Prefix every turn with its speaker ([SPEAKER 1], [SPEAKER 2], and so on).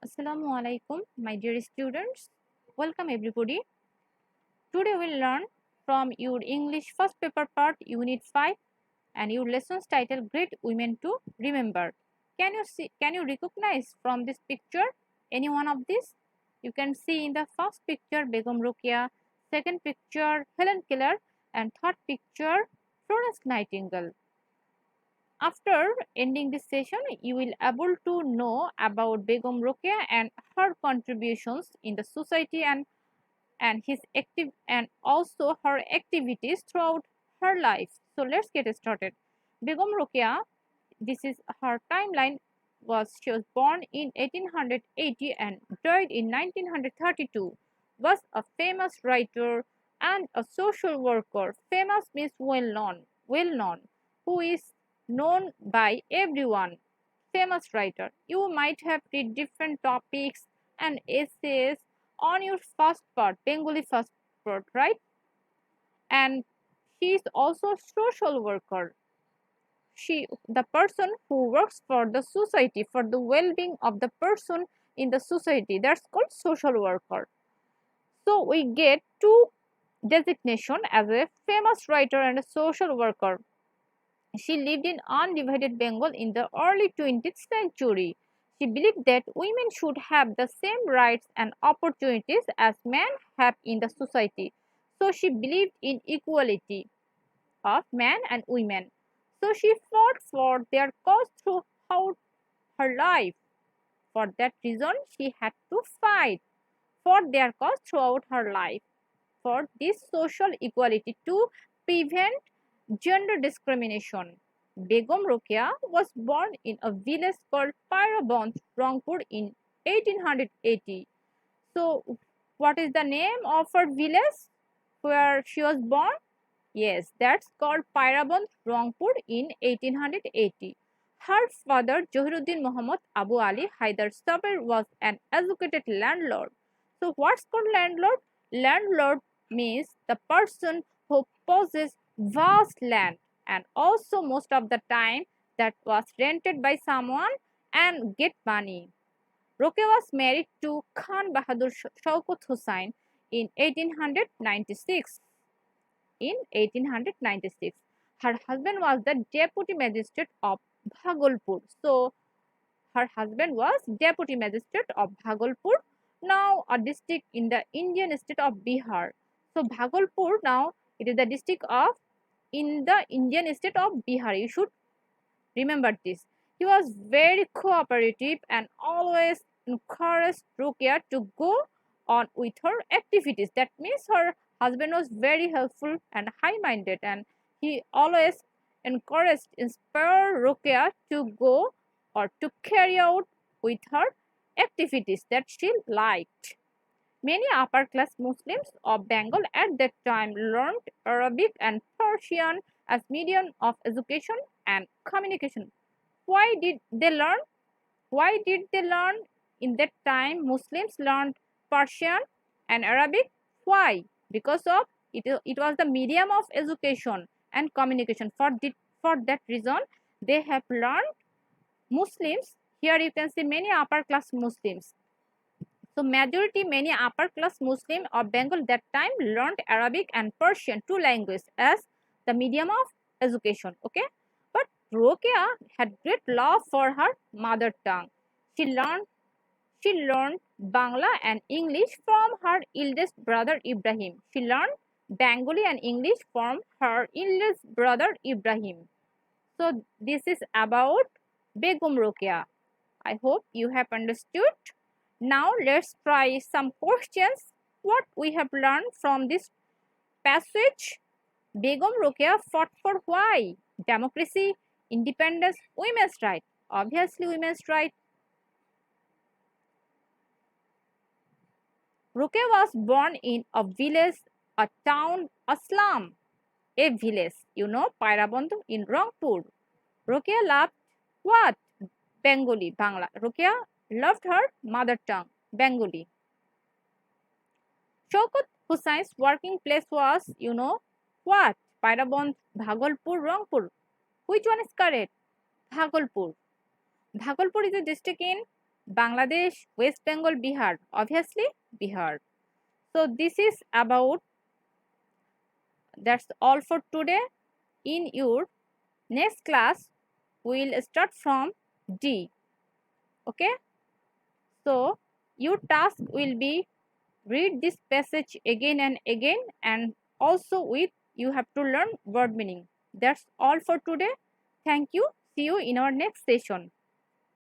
[SPEAKER 1] Assalamu alaikum, my dear students. Welcome everybody. Today we'll learn from your English first paper part unit 5 and your lessons titled Great Women to Remember. Can you recognize from this picture any one of these? You can see in the first picture Begum Rokeya, second picture Helen Keller and third picture Florence Nightingale. After ending this session, you will able to know about Begum Rokeya and her contributions in the society and his active and also her activities throughout her life. So let's get started. Begum Rokeya, this is her timeline. She was born in 1880 and died in 1932. Was a famous writer and a social worker. Famous means well known, who is known by everyone. Famous writer. You might have read different topics and essays on your first part, Bengali first part, right? And she is also a social worker. The person who works for the society, for the well-being of the person in the society, that's called social worker. So we get two designation as a famous writer and a social worker. She lived in undivided Bengal in the early 20th century. She believed that women should have the same rights and opportunities as men have in the society. So she believed in equality of men and women. So she fought for their cause throughout her life. For that reason, she had to fight for their cause throughout her life for this social equality to prevent gender discrimination. Begum Rokeya was born in a village called Pairaband, Rangpur in 1880. So, what is the name of her village where she was born? Yes, that's called Pairaband, Rangpur in 1880. Her father, Johiruddin Muhammad Abu Ali Haidar Sabir, was an educated landlord. So, what's called landlord? Landlord means the person who possesses vast land and also most of the time that was rented by someone and get money. Rokeya was married to Khan Bahadur Shaukat Hussain in 1896. In 1896, her husband was the deputy magistrate of Bhagalpur. So, her husband was deputy magistrate of Bhagalpur, now a district in the Indian state of Bihar. So, Bhagalpur now it is the district of in the Indian state of Bihar. You should remember this. He was very cooperative and always encouraged Rukia to go on with her activities. That means her husband was very helpful and high-minded, and he always encouraged, inspired Rukia to go or to carry out with her activities that she liked. Many upper class Muslims of Bengal at that time learned Arabic and Persian as medium of education and communication. Why did they learn? Why did they learn in that time? Muslims learned Persian and Arabic. Why? Because of it was the medium of education and communication. For that reason, they have learned Muslims. Here you can see many upper class Muslims. So majority many upper class Muslim of Bengal that time learned Arabic and Persian, two languages, as the medium of education. Okay, but Rokeya had great love for her mother tongue. She learned Bangla and English from her eldest brother Ibrahim. She learned Bengali and English from her eldest brother Ibrahim. So this is about Begum Rokeya. I hope you have understood. Now let's try some questions. What we have learned from this passage. Begum Rokeya fought for why? Democracy, independence, women's right. Obviously women's right. Rokeya was born in a village, a town, a slum. A village, Pairabandhu in Rangpur. Rokeya loved what? Bengali, Bangla. Rokeya loved her mother tongue, Bengali. Shaukat Hussein's working place was, what? Pairaband, Bhagalpur, Rangpur. Which one is correct? Bhagalpur. Bhagalpur is a district in Bangladesh, West Bengal, Bihar. Obviously, Bihar. So this is about, that's all for today. In your next class, we will start from D. Okay. So your task will be read this passage again and again, and also with you have to learn word meaning. That's all for today. Thank you. See you in our next session.